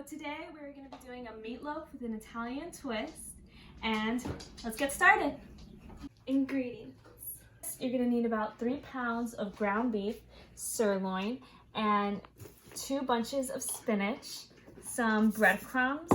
today we're going to be doing a meatloaf with an Italian twist, and let's get started. Ingredients. You're going to need about 3 pounds of ground beef, sirloin, and 2 bunches of spinach, some breadcrumbs,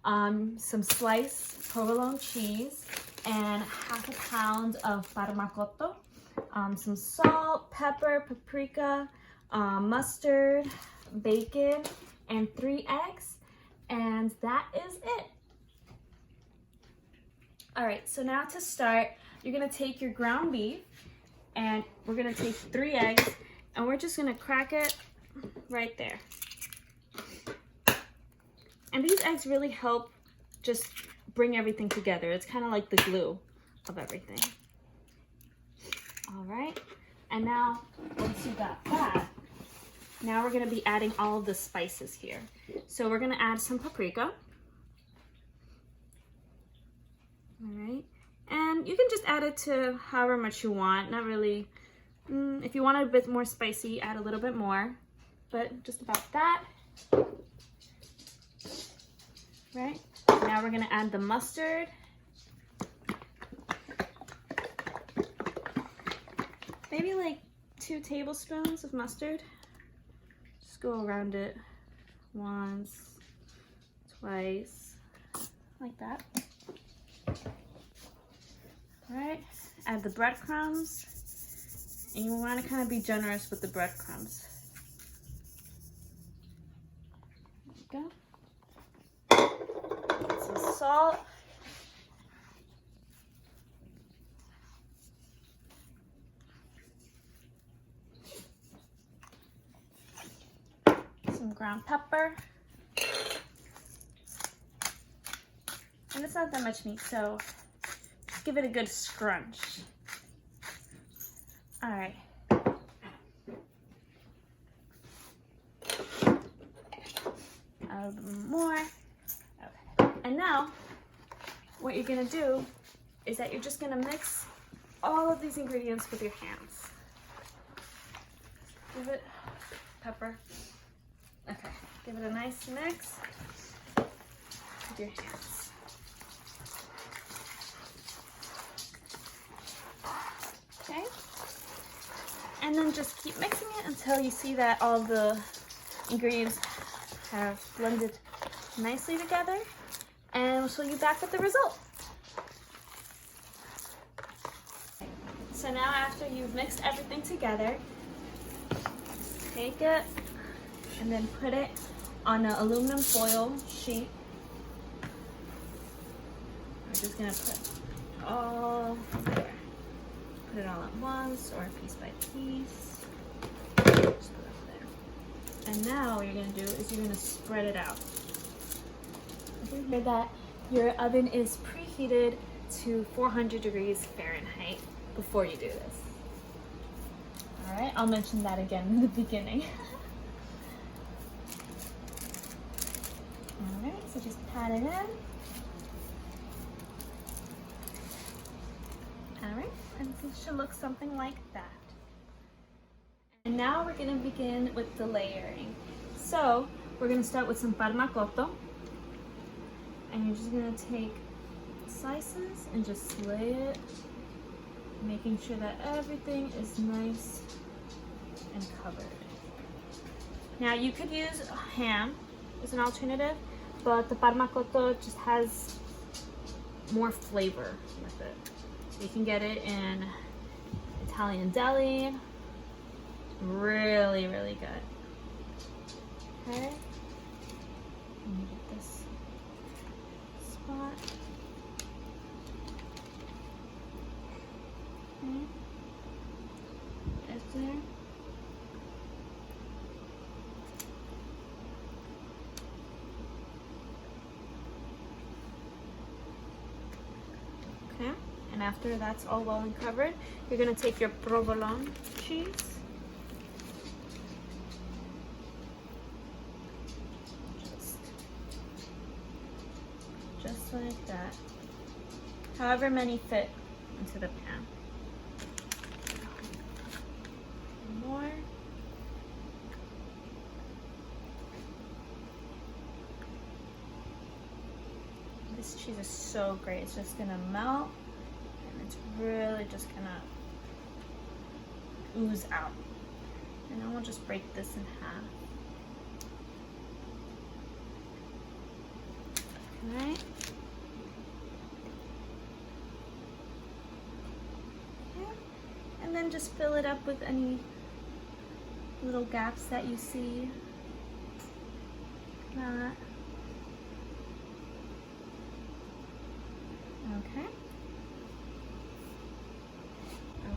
some sliced provolone cheese, and half a pound of Parma Cotto, some salt, pepper, paprika, mustard, bacon, and 3 eggs, and that is it. All right, so now to start, you're gonna take your ground beef, and we're gonna take 3 eggs, and we're just gonna crack it right there. And these eggs really help just bring everything together. It's kind of like the glue of everything. All right, and now once you got that, now we're going to be adding all of the spices here. So we're going to add some paprika. All right, and you can just add it to however much you want. Not really, if you want it a bit more spicy, add a little bit more, but just about that. Right, now we're going to add the mustard. Maybe like 2 tablespoons of mustard. Just go around it once, twice, like that. All right, add the breadcrumbs, and you want to kind of be generous with the breadcrumbs. There you go. Some salt. Some ground pepper, and it's not that much meat, so just give it a good scrunch. All right. A little bit more. Okay. And now, what you're gonna do is that you're just gonna mix all of these ingredients with your hands. Give it pepper. Okay, give it a nice mix with your hands. Okay, and then just keep mixing it until you see that all the ingredients have blended nicely together, and we'll show you back with the result. So now after you've mixed everything together, take it and then put it on an aluminum foil sheet. We're just gonna put it all there. Put it all at once or piece by piece. Just put it there. And now what you're gonna do is you're gonna spread it out. Make sure that your oven is preheated to 400 degrees Fahrenheit before you do this. All right, I'll mention that again in the beginning. Alright, so just pat it in. Alright, and it should look something like that. And now we're going to begin with the layering. So, we're going to start with some Parma Cotto. And you're just going to take slices and just lay it, making sure that everything is nice and covered. Now, you could use ham as an alternative, but the Parma Cotto just has more flavor with it. So you can get it in Italian deli. Really, really good. Okay. Let me get this spot. Okay. That's there. Okay, and after that's all well and covered, you're going to take your provolone cheese. Just like that. However many fit into the pan. More. This cheese is so great. It's just gonna melt and it's really just gonna ooze out. And then we'll just break this in half. Alright. And then just fill it up with any little gaps that you see. That. Okay.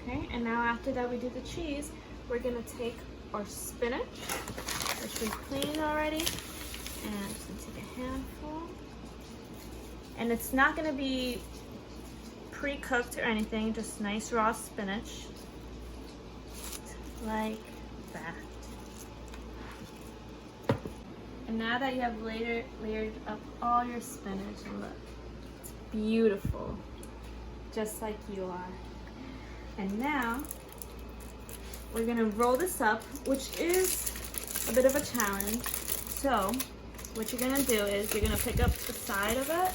Okay, and now after that we do the cheese, we're gonna take our spinach, which we cleaned already, and I'm just gonna take a handful. And it's not gonna be pre-cooked or anything, just nice raw spinach, like that. And now that you have layered up all your spinach, look, it's beautiful, just like you are. And now we're gonna roll this up, which is a bit of a challenge. So what you're gonna do is you're gonna pick up the side of it,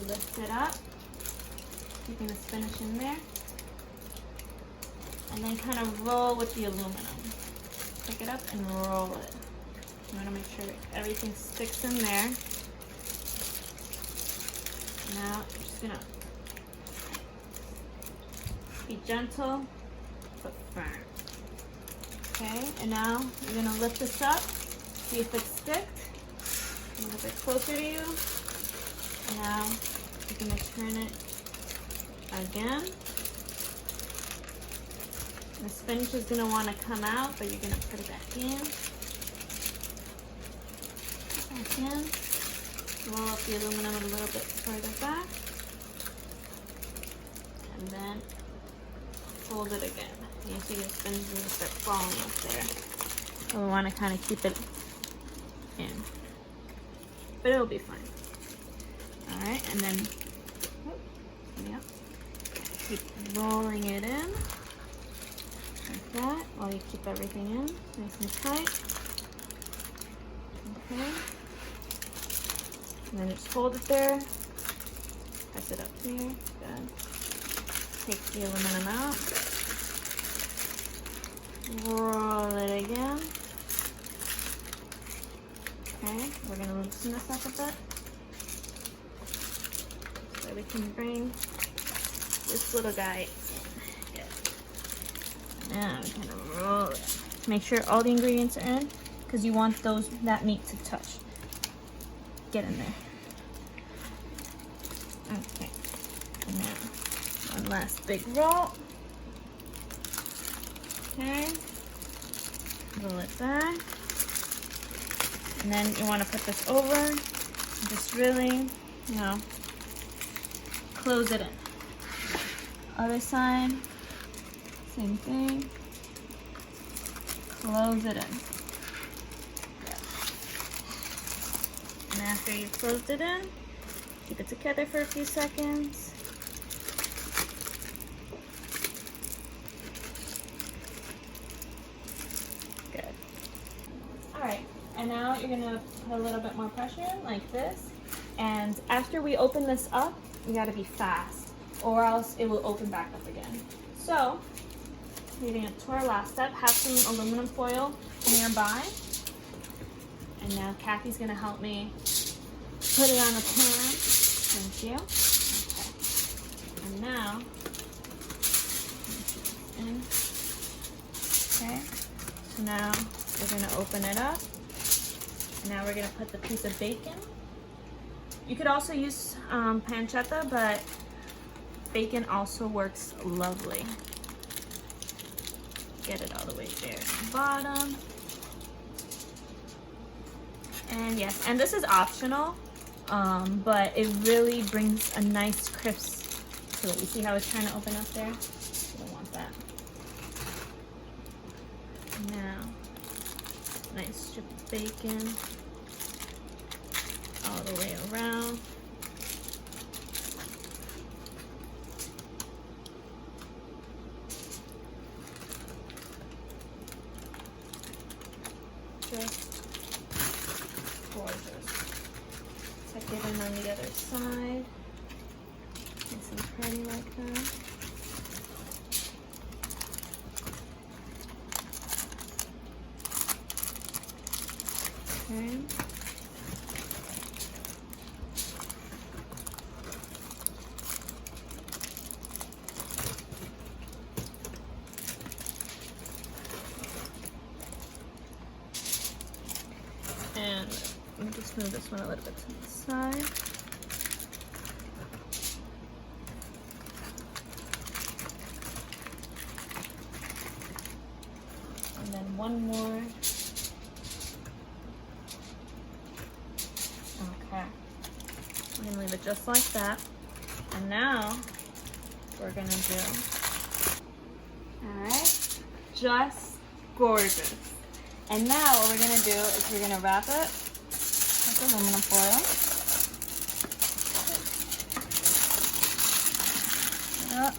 lift it up, keeping the spinach in there, and then kind of roll with the aluminum. Pick it up and roll it. You want to make sure everything sticks in there. Now you're just gonna be gentle but firm. Okay, and now you're gonna lift this up, see if it's sticked. A little bit closer to you. And now you're gonna turn it again. The spinach is gonna want to come out, but you're gonna put it back in. Back in. Roll up the aluminum a little bit further back. And then fold it again. And you see the spinach is gonna start falling up there. So we want to kind of keep it in. But it'll be fine. Alright, and then keep rolling it in like that while you keep everything in nice and tight. Okay. And then just hold it there. Press it up here. Good. Take the aluminum out. Roll it again. Okay, we're going to loosen this up a bit so we can bring this little guy in. Good. Now we kind of roll it. Make sure all the ingredients are in because you want that meat to touch. Get in there. Okay. And now one last big roll. Okay. Roll it back. And then you want to put this over and just really, close it in. Other side, same thing. Close it in. Good. And after you've closed it in, keep it together for a few seconds. Good. Alright. And now you're going to put a little bit more pressure like this. And after we open this up, you got to be fast or else it will open back up again. So, we're going to our last step. Have some aluminum foil nearby. And now Kathy's going to help me put it on a pan. Thank you. Okay. And now, okay. So now we're going to open it up. Now we're going to put the piece of bacon. You could also use pancetta, but bacon also works lovely. Get it all the way there at the bottom. And yes, and this is optional, but it really brings a nice crisp to it. You see how it's trying to open up there? You don't want that. Now, nice strip of bacon all the way around. Just gorgeous. So Tuck it in on the other side. Nice and pretty like that. Okay. And let me just move this one a little bit to the side. And then one more. Okay. I'm gonna leave it just like that. And now we're gonna do, all right, just gorgeous. And now what we're gonna do is we're gonna wrap it with aluminum foil. Yep.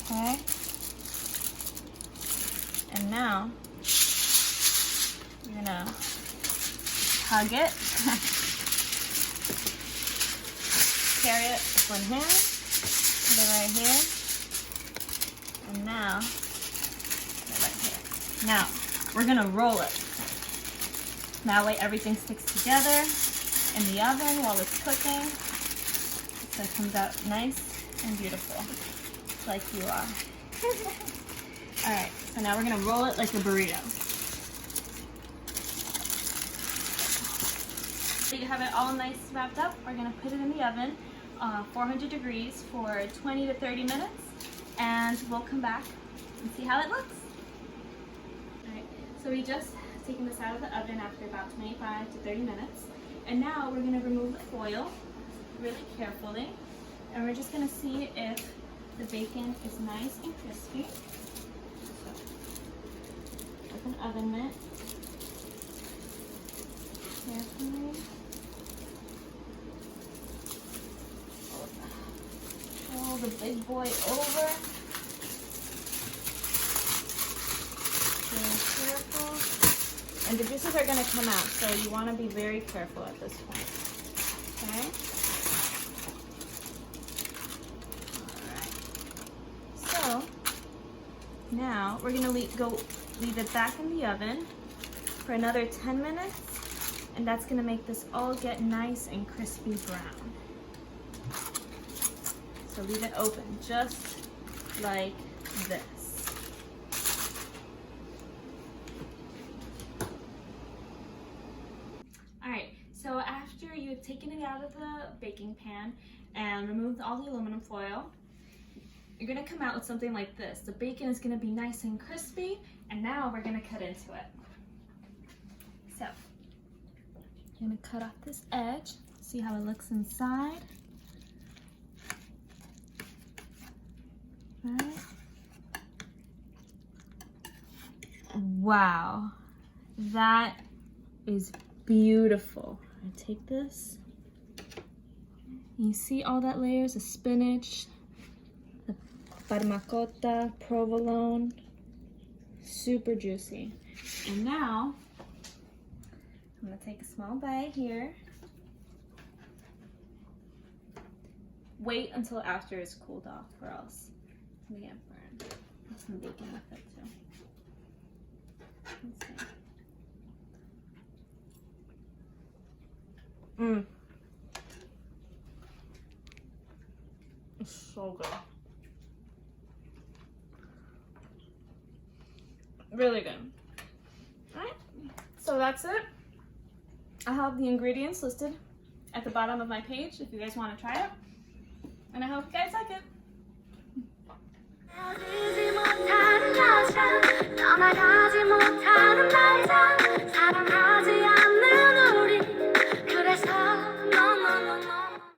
Okay. And now you're gonna hug it. Carry it with one hand. Put it right here. And now, right here. Now, we're gonna roll it. That way everything sticks together in the oven while it's cooking. So it comes out nice and beautiful, like you are. All right, so now we're gonna roll it like a burrito. So you have it all nice wrapped up. We're gonna put it in the oven, 400 degrees for 20 to 30 minutes, and we'll come back and see how it looks. All right, so we just taken this out of the oven after about 25 to 30 minutes, and now we're gonna remove the foil really carefully, and we're just gonna see if the bacon is nice and crispy. So, with an oven mitt, carefully. Roll the big boy over. Very careful. And the juices are going to come out, so you want to be very careful at this point. Okay? Alright. So, now we're going to leave it back in the oven for another 10 minutes, and that's going to make this all get nice and crispy brown. So leave it open, just like this. Alright, so after you've taken it out of the baking pan and removed all the aluminum foil, you're gonna come out with something like this. The bacon is gonna be nice and crispy, and now we're gonna cut into it. So, I'm gonna cut off this edge, see how it looks inside. Right. Wow, that is beautiful. I take this. You see all that layers of spinach, the Parma Cotto, Provolone, super juicy. And now I'm gonna take a small bite here. Wait until after it's cooled off, or else we get burned. There's some bacon with it too. Let's see. It's so good. Really good. Alright, so that's it. I have the ingredients listed at the bottom of my page if you guys want to try it. And I hope you guys like it.